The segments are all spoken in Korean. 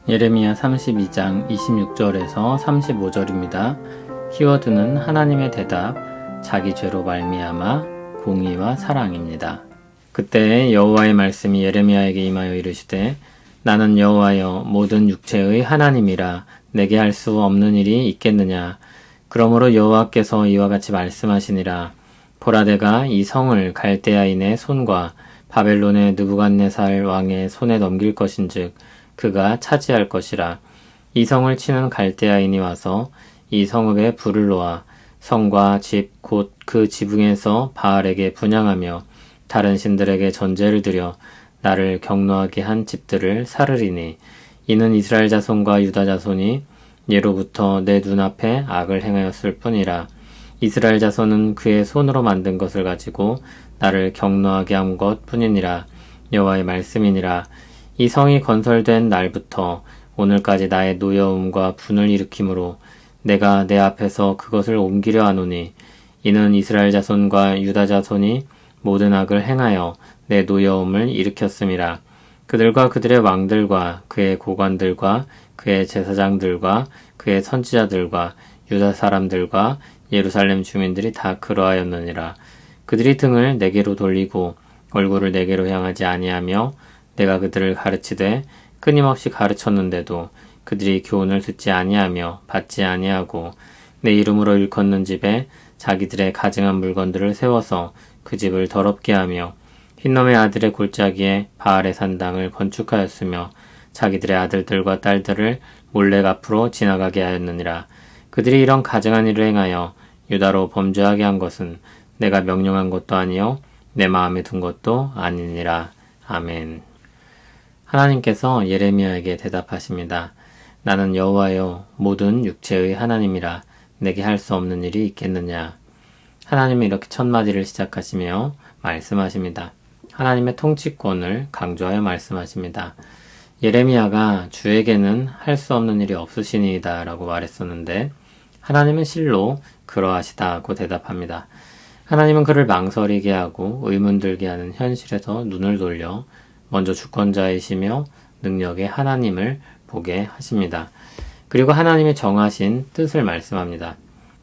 예레미야 32장 26절에서 35절입니다. 키워드는 하나님의 대답, 자기 죄로 말미암아 공의와 사랑입니다. 그때 여호와의 말씀이 예레미야에게 임하여 이르시되 나는 여호와여 모든 육체의 하나님이라 내게 할 수 없는 일이 있겠느냐. 그러므로 여호와께서 이와 같이 말씀하시니라. 보라 내가 이 성을 갈대아인의 손과 바벨론의 느부갓네살 왕의 손에 넘길 것인즉 그가 차지할 것이라. 이 성을 치는 갈대아인이 와서 이 성읍에 불을 놓아 성과 집 곧 그 지붕에서 바알에게 분향하며 다른 신들에게 전제를 드려 나를 경노하게 한 집들을 사르리니 이는 이스라엘 자손과 유다 자손이 예로부터 내 눈앞에 악을 행하였을 뿐이라. 이스라엘 자손은 그의 손으로 만든 것을 가지고 나를 경노하게 한 것 뿐이니라. 여호와의 말씀이니라. 이 성이 건설된 날부터 오늘까지 나의 노여움과 분을 일으키므로 내가 내 앞에서 그것을 옮기려 하노니 이는 이스라엘 자손과 유다 자손이 모든 악을 행하여 내 노여움을 일으켰음이라. 그들과 그들의 왕들과 그의 고관들과 그의 제사장들과 그의 선지자들과 유다 사람들과 예루살렘 주민들이 다 그러하였느니라. 그들이 등을 내게로 돌리고 얼굴을 내게로 향하지 아니하며 내가 그들을 가르치되 끊임없이 가르쳤는데도 그들이 교훈을 듣지 아니하며 받지 아니하고 내 이름으로 일컫는 집에 자기들의 가증한 물건들을 세워서 그 집을 더럽게 하며 흰놈의 아들의 골짜기에 바알의 산당을 건축하였으며 자기들의 아들들과 딸들을 몰래 앞으로 지나가게 하였느니라. 그들이 이런 가증한 일을 행하여 유다로 범죄하게 한 것은 내가 명령한 것도 아니요 내 마음에 둔 것도 아니니라. 아멘. 하나님께서 예레미야에게 대답하십니다. 나는 여호와여 모든 육체의 하나님이라 내게 할 수 없는 일이 있겠느냐. 하나님은 이렇게 첫 마디를 시작하시며 말씀하십니다. 하나님의 통치권을 강조하여 말씀하십니다. 예레미야가 주에게는 할 수 없는 일이 없으시니이다 라고 말했었는데 하나님은 실로 그러하시다고 대답합니다. 하나님은 그를 망설이게 하고 의문 들게 하는 현실에서 눈을 돌려 먼저 주권자이시며 능력의 하나님을 보게 하십니다. 그리고 하나님이 정하신 뜻을 말씀합니다.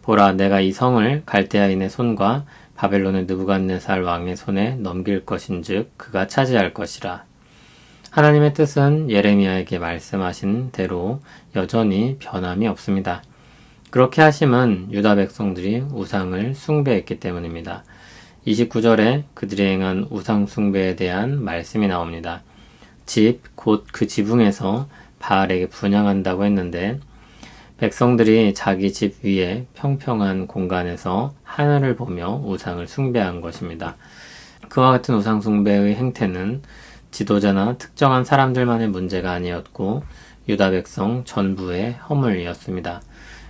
보라 내가 이 성을 갈대아인의 손과 바벨론의 느부갓네살 왕의 손에 넘길 것인즉 그가 차지할 것이라. 하나님의 뜻은 예레미야에게 말씀하신 대로 여전히 변함이 없습니다. 그렇게 하심은 유다 백성들이 우상을 숭배했기 때문입니다. 29절에 그들이 행한 우상 숭배에 대한 말씀이 나옵니다. 집, 곧 그 지붕에서 바알에게 분향한다고 했는데 백성들이 자기 집 위에 평평한 공간에서 하늘을 보며 우상을 숭배한 것입니다. 그와 같은 우상 숭배의 행태는 지도자나 특정한 사람들만의 문제가 아니었고 유다 백성 전부의 허물이었습니다.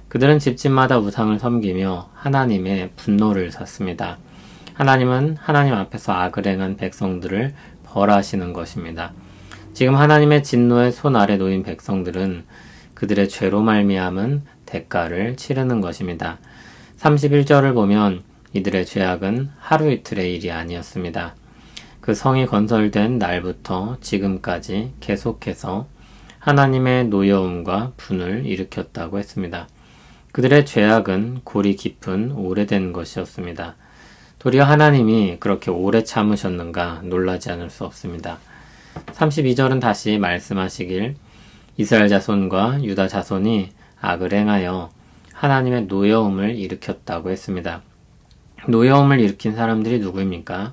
그들은 집집마다 우상을 섬기며 하나님의 분노를 샀습니다. 하나님은 하나님 앞에서 악을 행한 백성들을 벌하시는 것입니다. 지금 하나님의 진노의 손 아래 놓인 백성들은 그들의 죄로 말미암은 대가를 치르는 것입니다. 31절을 보면 이들의 죄악은 하루 이틀의 일이 아니었습니다. 그 성이 건설된 날부터 지금까지 계속해서 하나님의 노여움과 분을 일으켰다고 했습니다. 그들의 죄악은 골이 깊은 오래된 것이었습니다. 도리어 하나님이 그렇게 오래 참으셨는가 놀라지 않을 수 없습니다. 32절은 다시 말씀하시길 이스라엘 자손과 유다 자손이 악을 행하여 하나님의 노여움을 일으켰다고 했습니다. 노여움을 일으킨 사람들이 누구입니까?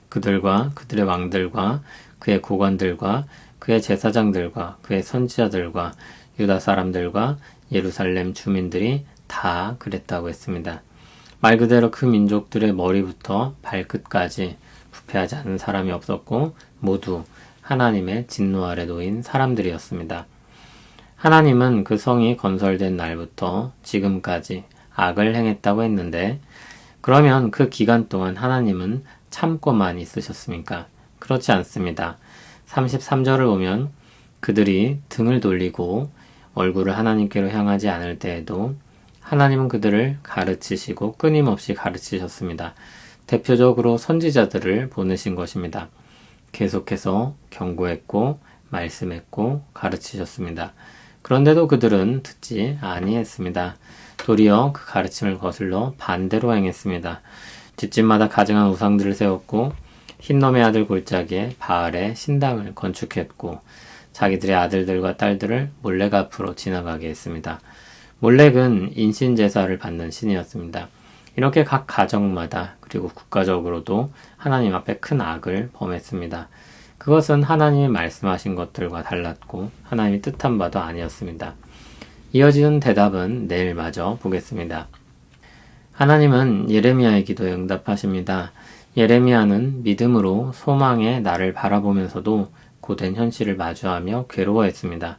그들과 그들의 왕들과 그의 고관들과 그의 제사장들과 그의 선지자들과 유다 사람들과 예루살렘 주민들이 다 그랬다고 했습니다. 말 그대로 그 민족들의 머리부터 발끝까지 부패하지 않은 사람이 없었고 모두 하나님의 진노 아래 놓인 사람들이었습니다. 하나님은 그 성이 건설된 날부터 지금까지 악을 행했다고 했는데 그러면 그 기간 동안 하나님은 참고만 있으셨습니까? 그렇지 않습니다. 33절을 보면 그들이 등을 돌리고 얼굴을 하나님께로 향하지 않을 때에도 하나님은 그들을 가르치시고 끊임없이 가르치셨습니다. 대표적으로 선지자들을 보내신 것입니다. 계속해서 경고했고 말씀했고 가르치셨습니다. 그런데도 그들은 듣지 아니했습니다. 도리어 그 가르침을 거슬러 반대로 행했습니다. 집집마다 가증한 우상들을 세웠고 흰놈의 아들 골짜기에 바알의 신당을 건축했고 자기들의 아들들과 딸들을 몰렉 앞으로 지나가게 했습니다. 몰렉은 인신제사를 받는 신이었습니다. 이렇게 각 가정마다 그리고 국가적으로도 하나님 앞에 큰 악을 범했습니다. 그것은 하나님이 말씀하신 것들과 달랐고 하나님이 뜻한 바도 아니었습니다. 이어지는 대답은 내일 마저 보겠습니다. 하나님은 예레미야의 기도에 응답하십니다. 예레미야는 믿음으로 소망의 날을 바라보면서도 고된 현실을 마주하며 괴로워했습니다.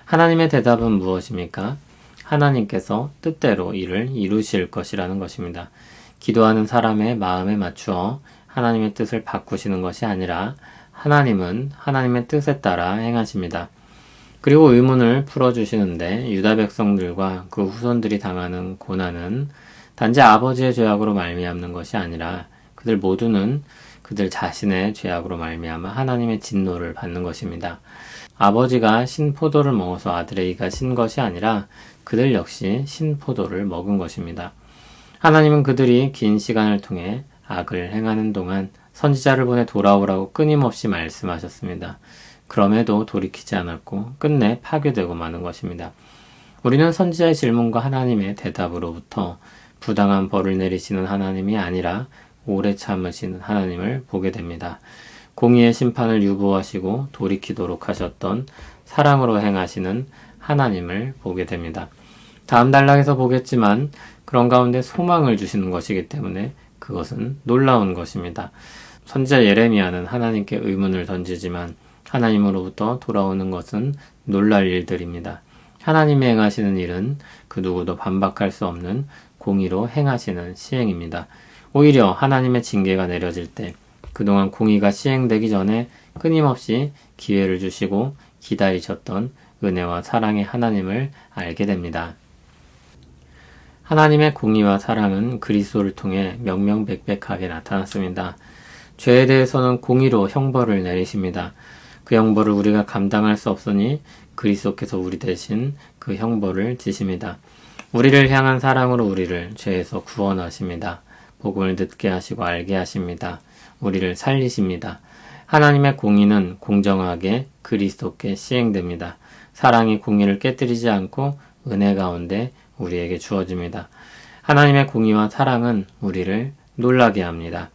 하나님의 대답은 무엇입니까? 하나님께서 뜻대로 일을 이루실 것이라는 것입니다. 기도하는 사람의 마음에 맞추어 하나님의 뜻을 바꾸시는 것이 아니라 하나님은 하나님의 뜻에 따라 행하십니다. 그리고 의문을 풀어주시는데 유다 백성들과 그 후손들이 당하는 고난은 단지 아버지의 죄악으로 말미암는 것이 아니라 그들 모두는 그들 자신의 죄악으로 말미암아 하나님의 진노를 받는 것입니다. 아버지가 신포도를 먹어서 아들의 이가 신 것이 아니라 그들 역시 신포도를 먹은 것입니다. 하나님은 그들이 긴 시간을 통해 악을 행하는 동안 선지자를 보내 돌아오라고 끊임없이 말씀하셨습니다. 그럼에도 돌이키지 않았고 끝내 파괴되고 마는 것입니다. 우리는 선지자의 질문과 하나님의 대답으로부터 부당한 벌을 내리시는 하나님이 아니라 오래 참으시는 하나님을 보게 됩니다. 공의의 심판을 유보하시고 돌이키도록 하셨던 사랑으로 행하시는 하나님을 보게 됩니다. 다음 단락에서 보겠지만 그런 가운데 소망을 주시는 것이기 때문에 그것은 놀라운 것입니다. 선지자 예레미야는 하나님께 의문을 던지지만 하나님으로부터 돌아오는 것은 놀랄 일들입니다. 하나님이 행하시는 일은 그 누구도 반박할 수 없는 공의로 행하시는 시행입니다. 오히려 하나님의 징계가 내려질 때 그동안 공의가 시행되기 전에 끊임없이 기회를 주시고 기다리셨던 은혜와 사랑의 하나님을 알게 됩니다. 하나님의 공의와 사랑은 그리스도를 통해 명명백백하게 나타났습니다. 죄에 대해서는 공의로 형벌을 내리십니다. 그 형벌을 우리가 감당할 수 없으니 그리스도께서 우리 대신 그 형벌을 지십니다. 우리를 향한 사랑으로 우리를 죄에서 구원하십니다. 복음을 듣게 하시고 알게 하십니다. 우리를 살리십니다. 하나님의 공의는 공정하게 그리스도께 시행됩니다. 사랑이 공의를 깨뜨리지 않고 은혜 가운데 우리에게 주어집니다. 하나님의 공의와 사랑은 우리를 놀라게 합니다.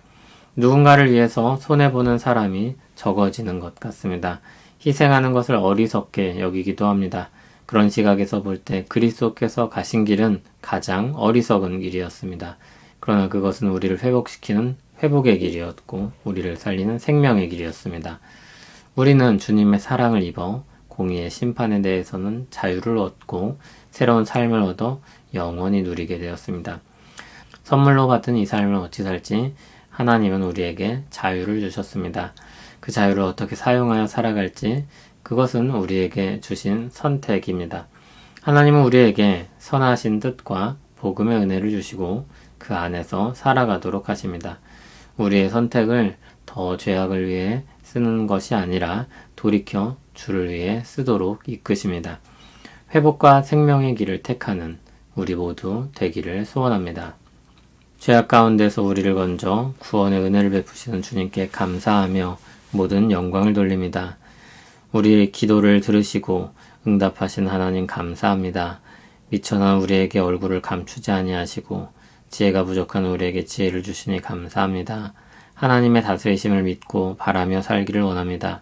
누군가를 위해서 손해보는 사람이 적어지는 것 같습니다. 희생하는 것을 어리석게 여기기도 합니다. 그런 시각에서 볼 때 그리스도께서 가신 길은 가장 어리석은 길이었습니다. 그러나 그것은 우리를 회복시키는 회복의 길이었고 우리를 살리는 생명의 길이었습니다. 우리는 주님의 사랑을 입어 공의의 심판에 대해서는 자유를 얻고 새로운 삶을 얻어 영원히 누리게 되었습니다. 선물로 받은 이 삶을 어찌 살지 하나님은 우리에게 자유를 주셨습니다. 그 자유를 어떻게 사용하여 살아갈지 그것은 우리에게 주신 선택입니다. 하나님은 우리에게 선하신 뜻과 복음의 은혜를 주시고 그 안에서 살아가도록 하십니다. 우리의 선택을 더 죄악을 위해 쓰는 것이 아니라 돌이켜 주를 위해 쓰도록 이끄십니다. 회복과 생명의 길을 택하는 우리 모두 되기를 소원합니다. 죄악 가운데서 우리를 건져 구원의 은혜를 베푸시는 주님께 감사하며 모든 영광을 돌립니다. 우리의 기도를 들으시고 응답하신 하나님 감사합니다. 미천한 우리에게 얼굴을 감추지 아니하시고 지혜가 부족한 우리에게 지혜를 주시니 감사합니다. 하나님의 다스리심을 믿고 바라며 살기를 원합니다.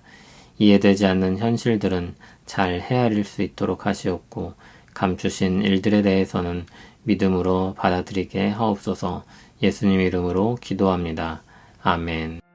이해되지 않는 현실들은 잘 헤아릴 수 있도록 하시옵고 감추신 일들에 대해서는 믿음으로 받아들이게 하옵소서. 예수님 이름으로 기도합니다. 아멘.